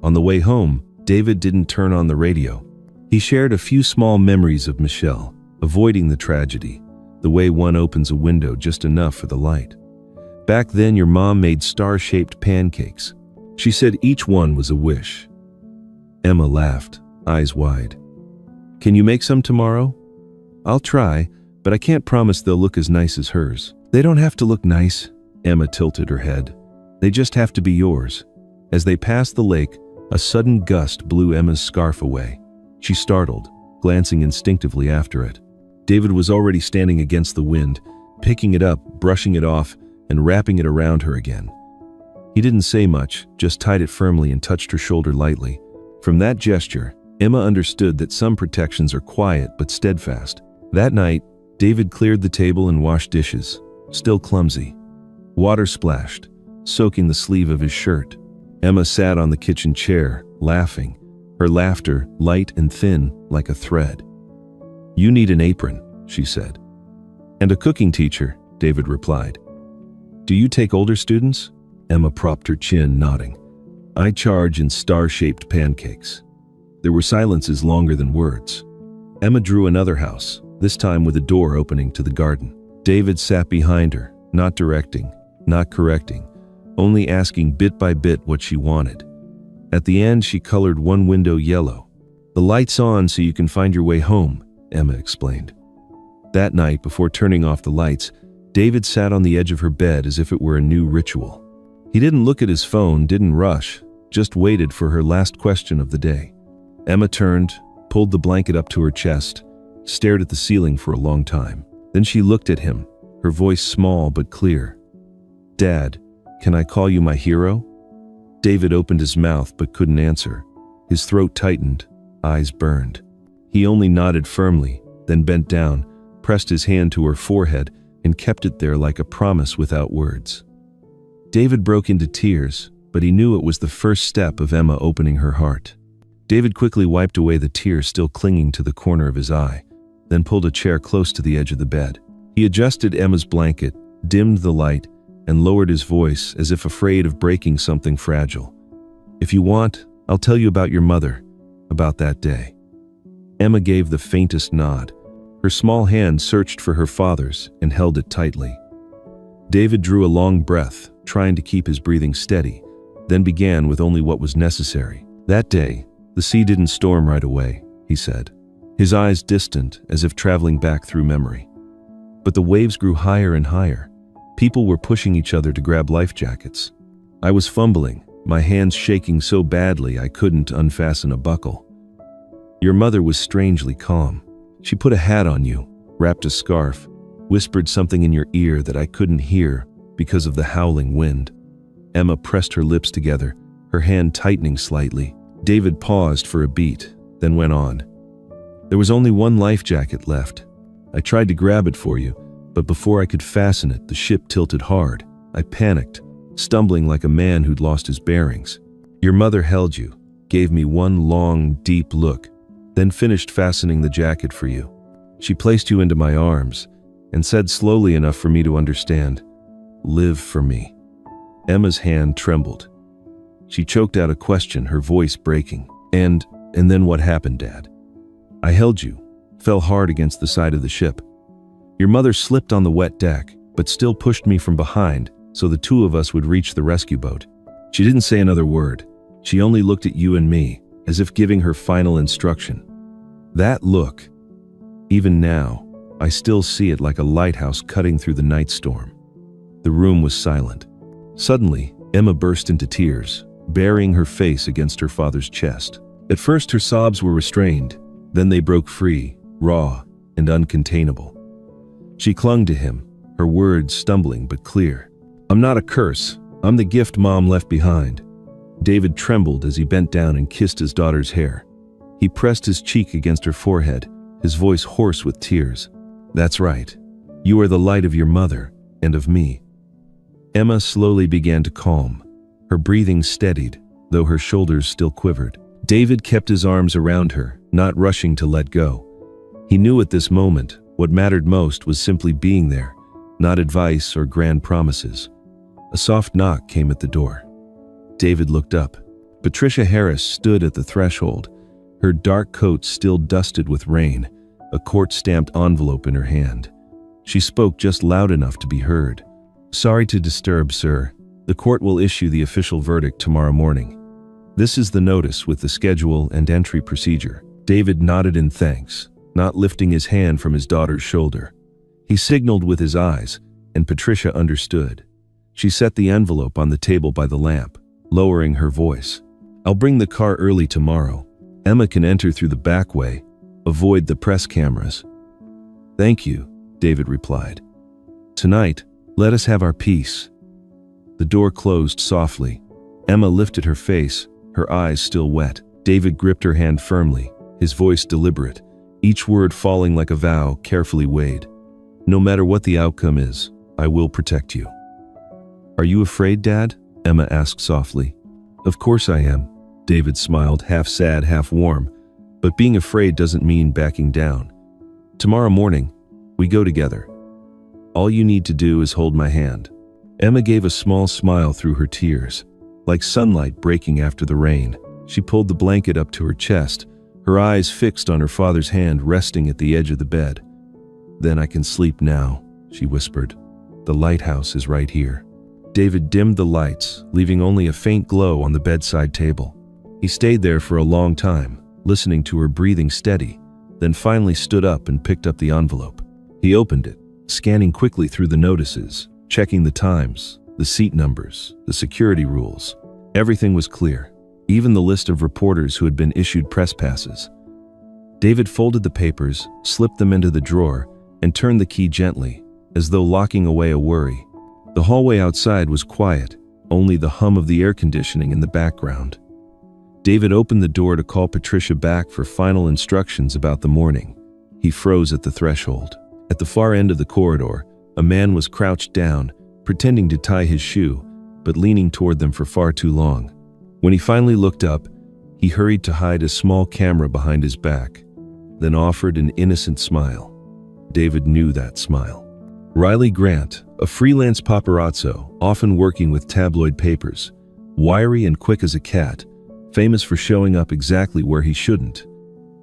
[SPEAKER 1] On the way home, David didn't turn on the radio. He shared a few small memories of Michelle, avoiding the tragedy, the way one opens a window just enough for the light. Back then, your mom made star-shaped pancakes. She said each one was a wish. Emma laughed, eyes wide. Can you make some tomorrow? I'll try, but I can't promise they'll look as nice as hers. They don't have to look nice, Emma tilted her head. They just have to be yours. As they passed the lake, a sudden gust blew Emma's scarf away. She startled, glancing instinctively after it. David was already standing against the wind, picking it up, brushing it off, and wrapping it around her again. He didn't say much, just tied it firmly and touched her shoulder lightly. From that gesture, Emma understood that some protections are quiet but steadfast. That night, David cleared the table and washed dishes, still clumsy. Water splashed, soaking the sleeve of his shirt. Emma sat on the kitchen chair, laughing, her laughter light and thin like a thread. You need an apron, she said. And a cooking teacher, David replied. Do you take older students? Emma propped her chin, nodding. I charge in star-shaped pancakes. There were silences longer than words. Emma drew another house, this time with a door opening to the garden. David sat behind her, not directing, not correcting, only asking bit by bit what she wanted. At the end, she colored one window yellow. "The light's on so you can find your way home," Emma explained. That night, before turning off the lights, David sat on the edge of her bed as if it were a new ritual. He didn't look at his phone, didn't rush, just waited for her last question of the day. Emma turned, pulled the blanket up to her chest, stared at the ceiling for a long time. Then she looked at him, her voice small but clear. "Dad, can I call you my hero?" David opened his mouth but couldn't answer. His throat tightened, eyes burned. He only nodded firmly, then bent down, pressed his hand to her forehead, and kept it there like a promise without words. David broke into tears, but he knew it was the first step of Emma opening her heart. David quickly wiped away the tears still clinging to the corner of his eye, then pulled a chair close to the edge of the bed. He adjusted Emma's blanket, dimmed the light, and lowered his voice as if afraid of breaking something fragile. "If you want, I'll tell you about your mother, about that day." Emma gave the faintest nod. Her small hand searched for her father's and held it tightly. David drew a long breath, trying to keep his breathing steady, then began with only what was necessary. "That day, the sea didn't storm right away," he said, his eyes distant as if traveling back through memory. "But the waves grew higher and higher. People were pushing each other to grab life jackets. I was fumbling, my hands shaking so badly I couldn't unfasten a buckle. Your mother was strangely calm. She put a hat on you, wrapped a scarf, whispered something in your ear that I couldn't hear because of the howling wind." Emma pressed her lips together, her hand tightening slightly. David paused for a beat, then went on. "There was only one life jacket left. I tried to grab it for you, but before I could fasten it, the ship tilted hard. I panicked, stumbling like a man who'd lost his bearings. Your mother held you, gave me one long, deep look, then finished fastening the jacket for you. She placed you into my arms and said slowly enough for me to understand, 'Live for me.'" Emma's hand trembled. She choked out a question, her voice breaking. And then what happened, Dad?" "I held you, fell hard against the side of the ship. Your mother slipped on the wet deck, but still pushed me from behind so the two of us would reach the rescue boat. She didn't say another word. She only looked at you and me, as if giving her final instruction. That look, even now, I still see it like a lighthouse cutting through the night storm." The room was silent. Suddenly, Emma burst into tears, burying her face against her father's chest. At first her sobs were restrained, then they broke free, raw and uncontainable. She clung to him, her words stumbling but clear. "I'm not a curse. I'm the gift Mom left behind." David trembled as he bent down and kissed his daughter's hair. He pressed his cheek against her forehead, his voice hoarse with tears. "That's right. You are the light of your mother and of me." Emma slowly began to calm. Her breathing steadied, though her shoulders still quivered. David kept his arms around her, not rushing to let go. He knew at this moment what mattered most was simply being there, not advice or grand promises. A soft knock came at the door. David looked up. Patricia Harris stood at the threshold, her dark coat still dusted with rain, a court-stamped envelope in her hand. She spoke just loud enough to be heard. "Sorry to disturb, sir. The court will issue the official verdict tomorrow morning. This is the notice with the schedule and entry procedure." David nodded in thanks, not lifting his hand from his daughter's shoulder. He signaled with his eyes, and Patricia understood. She set the envelope on the table by the lamp, lowering her voice. "I'll bring the car early tomorrow. Emma can enter through the back way. Avoid the press cameras." "Thank you," David replied. "Tonight, let us have our peace." The door closed softly. Emma lifted her face, her eyes still wet. David gripped her hand firmly, his voice deliberate, each word falling like a vow carefully weighed. "No matter what the outcome is, I will protect you." "Are you afraid, Dad?" Emma asked softly. "Of course I am," David smiled, half sad, half warm. "But being afraid doesn't mean backing down. Tomorrow morning, we go together. All you need to do is hold my hand." Emma gave a small smile through her tears, like sunlight breaking after the rain. She pulled the blanket up to her chest, her eyes fixed on her father's hand resting at the edge of the bed. "Then I can sleep now," she whispered. The lighthouse is right here." David dimmed the lights, leaving only a faint glow on the bedside table. He stayed there for a long time, listening to her breathing steady, then finally stood up and picked up the envelope. He opened it, scanning quickly through the notices, checking the times, the seat numbers, the security rules. Everything was clear, even the list of reporters who had been issued press passes. David folded the papers, slipped them into the drawer, and turned the key gently, as though locking away a worry. The hallway outside was quiet, only the hum of the air conditioning in the background. David opened the door to call Patricia back for final instructions about the morning. He froze at the threshold. At the far end of the corridor, a man was crouched down, pretending to tie his shoe, but leaning toward them for far too long. When he finally looked up, he hurried to hide a small camera behind his back, then offered an innocent smile. David knew that smile. Riley Grant, a freelance paparazzo, often working with tabloid papers, wiry and quick as a cat, famous for showing up exactly where he shouldn't.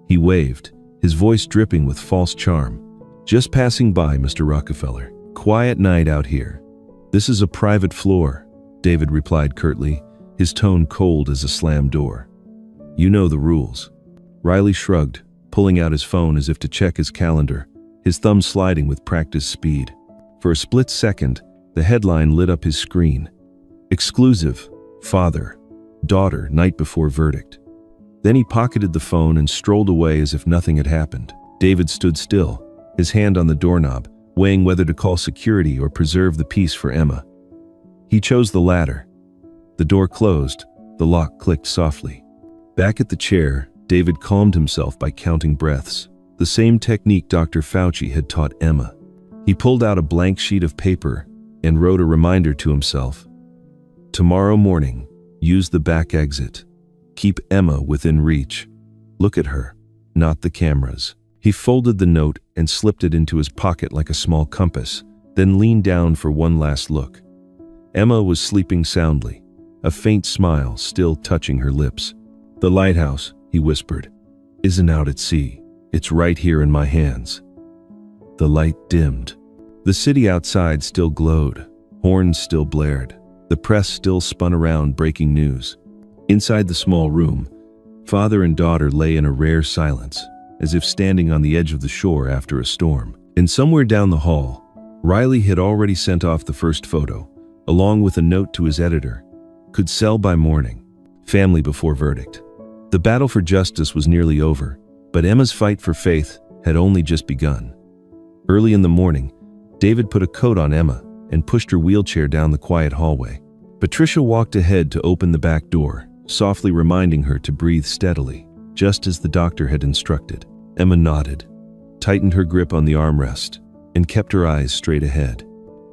[SPEAKER 1] He waved, his voice dripping with false charm. "Just passing by, Mr. Rockefeller. Quiet night out here." "This is a private floor," David replied curtly, his tone cold as a slammed door. "You know the rules." Riley shrugged, pulling out his phone as if to check his calendar, his thumb sliding with practiced speed. For a split second, the headline lit up his screen. "Exclusive, father, daughter, night before verdict." Then he pocketed the phone and strolled away as if nothing had happened. David stood still, his hand on the doorknob, weighing whether to call security or preserve the peace for Emma. He chose the latter. The door closed, the lock clicked softly. Back at the chair, David calmed himself by counting breaths, the same technique Dr. Fauci had taught Emma. He pulled out a blank sheet of paper and wrote a reminder to himself. "Tomorrow morning, use the back exit. Keep Emma within reach. Look at her, not the cameras." He folded the note and slipped it into his pocket like a small compass, then leaned down for one last look. Emma was sleeping soundly, a faint smile still touching her lips. "The lighthouse," he whispered, "isn't out at sea. It's right here in my hands." The light dimmed. The city outside still glowed, horns still blared, the press still spun around breaking news. Inside the small room, father and daughter lay in a rare silence, as if standing on the edge of the shore after a storm. And somewhere down the hall, Riley had already sent off the first photo, along with a note to his editor. "Could sell by morning. Family before verdict." The battle for justice was nearly over, but Emma's fight for faith had only just begun. Early in the morning, David put a coat on Emma and pushed her wheelchair down the quiet hallway. Patricia walked ahead to open the back door, softly reminding her to breathe steadily, just as the doctor had instructed. Emma nodded, tightened her grip on the armrest, and kept her eyes straight ahead.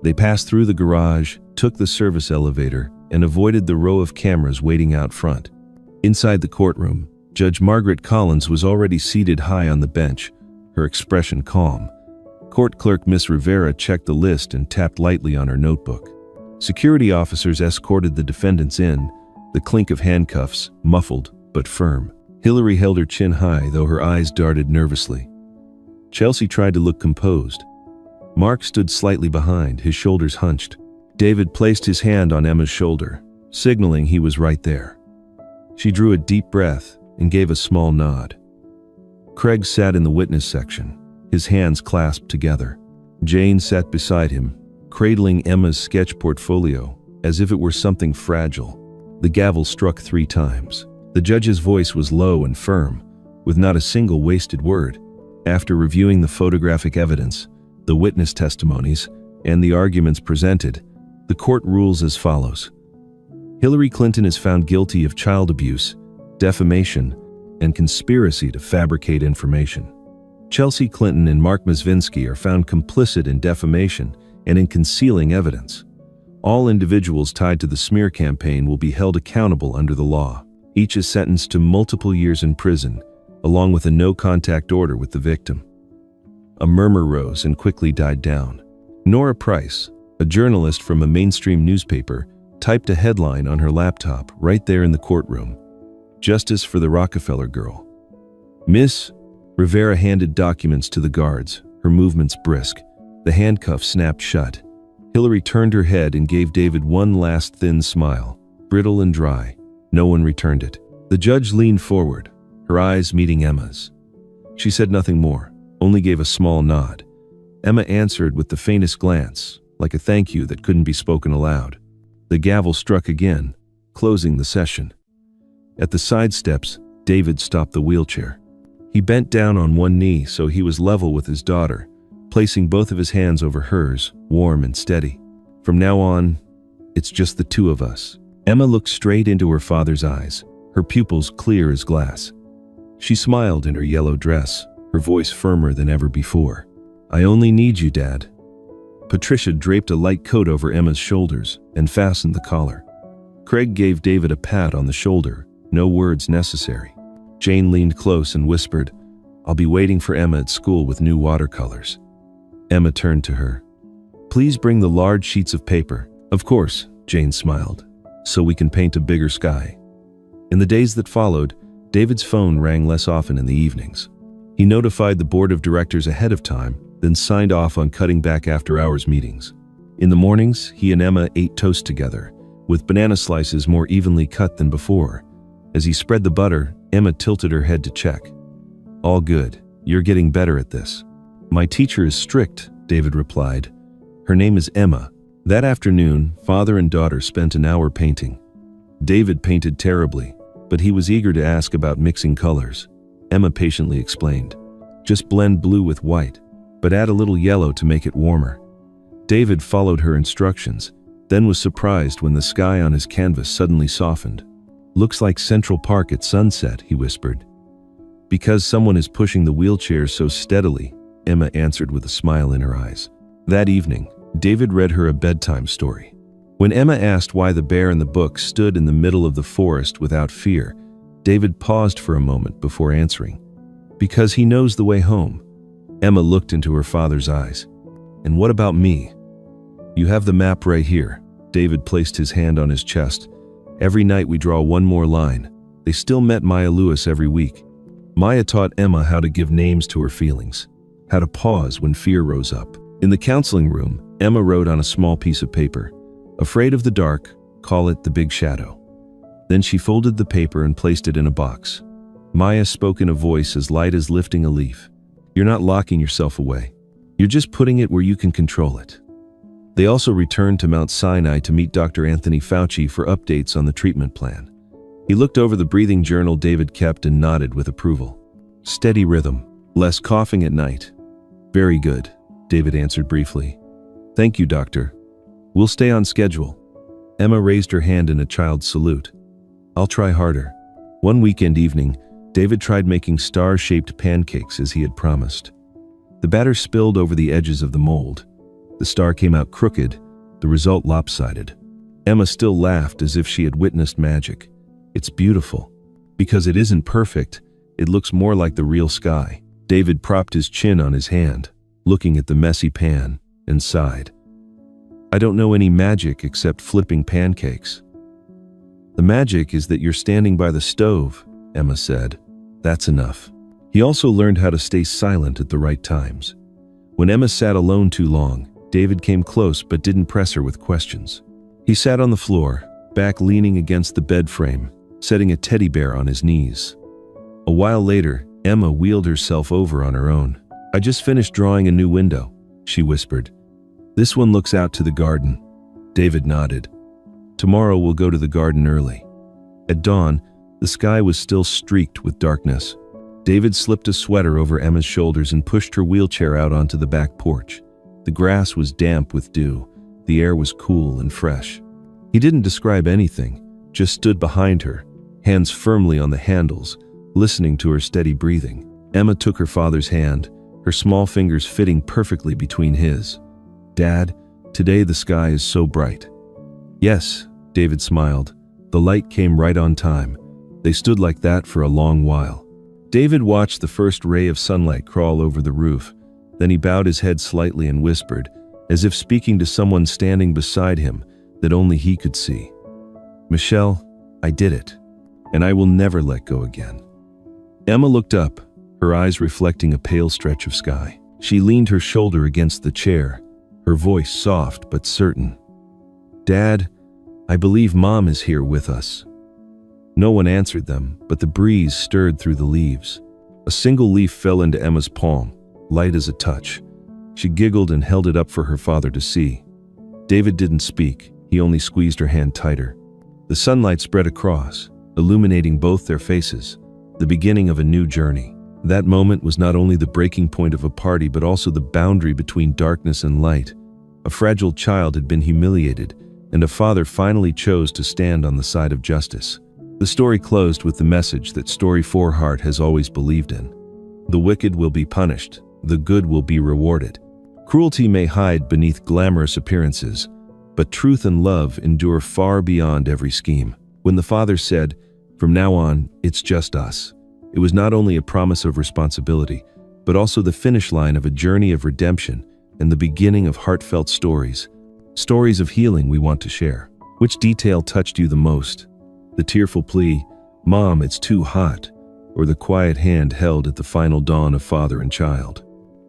[SPEAKER 1] They passed through the garage, took the service elevator, and avoided the row of cameras waiting out front. Inside the courtroom, Judge Margaret Collins was already seated high on the bench, her expression calm. Court clerk Miss Rivera checked the list and tapped lightly on her notebook. Security officers escorted the defendants in, the clink of handcuffs, muffled but firm. Hillary held her chin high, though her eyes darted nervously. Chelsea tried to look composed. Mark stood slightly behind, his shoulders hunched. David placed his hand on Emma's shoulder, signaling he was right there. She drew a deep breath and gave a small nod. Craig sat in the witness section, his hands clasped together. Jane sat beside him, cradling Emma's sketch portfolio as if it were something fragile. The gavel struck 3 times. The judge's voice was low and firm, with not a single wasted word. After reviewing the photographic evidence, the witness testimonies, and the arguments presented, the court rules as follows. Hillary Clinton is found guilty of child abuse, defamation, and conspiracy to fabricate information. Chelsea Clinton and Mark Mazvinsky are found complicit in defamation and in concealing evidence. All individuals tied to the smear campaign will be held accountable under the law. Each is sentenced to multiple years in prison, along with a no-contact order with the victim. A murmur rose and quickly died down. Nora Price, a journalist from a mainstream newspaper, typed a headline on her laptop right there in the courtroom. Justice for the Rockefeller girl. Miss Rivera handed documents to the guards, her movements brisk. The handcuffs snapped shut. Hillary turned her head and gave David one last thin smile, brittle and dry. No one returned it. The judge leaned forward, her eyes meeting Emma's. She said nothing more, only gave a small nod. Emma answered with the faintest glance, like a thank you that couldn't be spoken aloud. The gavel struck again, closing the session. At the side steps, David stopped the wheelchair. He bent down on one knee so he was level with his daughter, placing both of his hands over hers, warm and steady. From now on, it's just the two of us. Emma looked straight into her father's eyes, her pupils clear as glass. She smiled in her yellow dress, her voice firmer than ever before. I only need you, Dad. Patricia draped a light coat over Emma's shoulders and fastened the collar. Craig gave David a pat on the shoulder, no words necessary. Jane leaned close and whispered, I'll be waiting for Emma at school with new watercolors. Emma turned to her. Please bring the large sheets of paper. Of course, Jane smiled, so we can paint a bigger sky. In the days that followed, David's phone rang less often in the evenings. He notified the board of directors ahead of time, then signed off on cutting back after-hours meetings. In the mornings, he and Emma ate toast together, with banana slices more evenly cut than before. As he spread the butter, Emma tilted her head to check. All good. You're getting better at this. My teacher is strict, David replied. Her name is Emma. That afternoon, father and daughter spent an hour painting. David painted terribly, but he was eager to ask about mixing colors. Emma patiently explained. Just blend blue with white, but add a little yellow to make it warmer. David followed her instructions, then was surprised when the sky on his canvas suddenly softened. Looks like Central Park at sunset, he whispered. Because someone is pushing the wheelchair so steadily, Emma answered with a smile in her eyes. That evening, David read her a bedtime story. When Emma asked why the bear in the book stood in the middle of the forest without fear, David paused for a moment before answering. Because he knows the way home. Emma looked into her father's eyes. And what about me? You have the map right here. David placed his hand on his chest. Every night we draw one more line. They still met Maya Lewis every week. Maya taught Emma how to give names to her feelings, how to pause when fear rose up. In the counseling room, Emma wrote on a small piece of paper, Afraid of the dark, call it the big shadow. Then she folded the paper and placed it in a box. Maya spoke in a voice as light as lifting a leaf. You're not locking yourself away. You're just putting it where you can control it. They also returned to Mount Sinai to meet Dr. Anthony Fauci for updates on the treatment plan. He looked over the breathing journal David kept and nodded with approval. Steady rhythm, less coughing at night. Very good, David answered briefly. Thank you, doctor. We'll stay on schedule. Emma raised her hand in a child's salute. I'll try harder. One weekend evening, David tried making star-shaped pancakes as he had promised. The batter spilled over the edges of the mold. The star came out crooked, the result lopsided. Emma still laughed as if she had witnessed magic. It's beautiful. Because it isn't perfect, it looks more like the real sky. David propped his chin on his hand, looking at the messy pan, and sighed. I don't know any magic except flipping pancakes. The magic is that you're standing by the stove, Emma said. That's enough. He also learned how to stay silent at the right times. When Emma sat alone too long, David came close but didn't press her with questions. He sat on the floor, back leaning against the bed frame, setting a teddy bear on his knees. A while later, Emma wheeled herself over on her own. I just finished drawing a new window, she whispered. This one looks out to the garden. David nodded. Tomorrow we'll go to the garden early. At dawn, the sky was still streaked with darkness. David slipped a sweater over Emma's shoulders and pushed her wheelchair out onto the back porch. The grass was damp with dew. The air was cool and fresh. He didn't describe anything, just stood behind her, hands firmly on the handles, listening to her steady breathing. Emma took her father's hand, her small fingers fitting perfectly between his. Dad, today the sky is so bright. Yes, David smiled. The light came right on time. They stood like that for a long while. David watched the first ray of sunlight crawl over the roof. Then he bowed his head slightly and whispered, as if speaking to someone standing beside him that only he could see. Michelle, I did it, and I will never let go again. Emma looked up, her eyes reflecting a pale stretch of sky. She leaned her shoulder against the chair, her voice soft but certain. "Dad, I believe Mom is here with us." No one answered them, but the breeze stirred through the leaves. A single leaf fell into Emma's palm, light as a touch. She giggled and held it up for her father to see. David didn't speak, he only squeezed her hand tighter. The sunlight spread across, illuminating both their faces, the beginning of a new journey. That moment was not only the breaking point of a party, but also the boundary between darkness and light. A fragile child had been humiliated, and a father finally chose to stand on the side of justice. The story closed with the message that Story 4 Heart has always believed in. The wicked will be punished, the good will be rewarded. Cruelty may hide beneath glamorous appearances, but truth and love endure far beyond every scheme. When the father said, "From now on, it's just us," it was not only a promise of responsibility, but also the finish line of a journey of redemption and the beginning of heartfelt stories. Stories of healing we want to share. Which detail touched you the most? The tearful plea, "Mom, it's too hot," or the quiet hand held at the final dawn of father and child?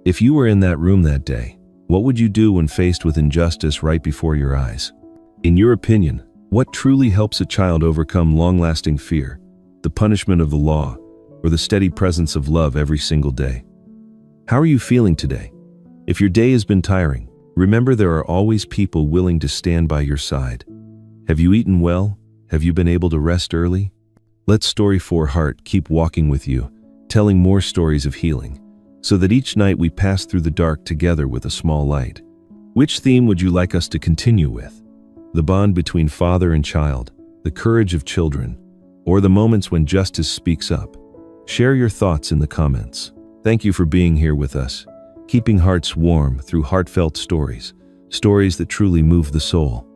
[SPEAKER 1] If you were in that room that day, what would you do when faced with injustice right before your eyes? In your opinion, what truly helps a child overcome long-lasting fear? The punishment of the law, or the steady presence of love every single day? How are you feeling today? If your day has been tiring, remember there are always people willing to stand by your side. Have you eaten well? Have you been able to rest early? Let Story 4 Heart keep walking with you, telling more stories of healing, so that each night we pass through the dark together with a small light. Which theme would you like us to continue with? The bond between father and child, the courage of children, or the moments when justice speaks up? Share your thoughts in the comments. Thank you for being here with us, keeping hearts warm through heartfelt stories, stories that truly move the soul.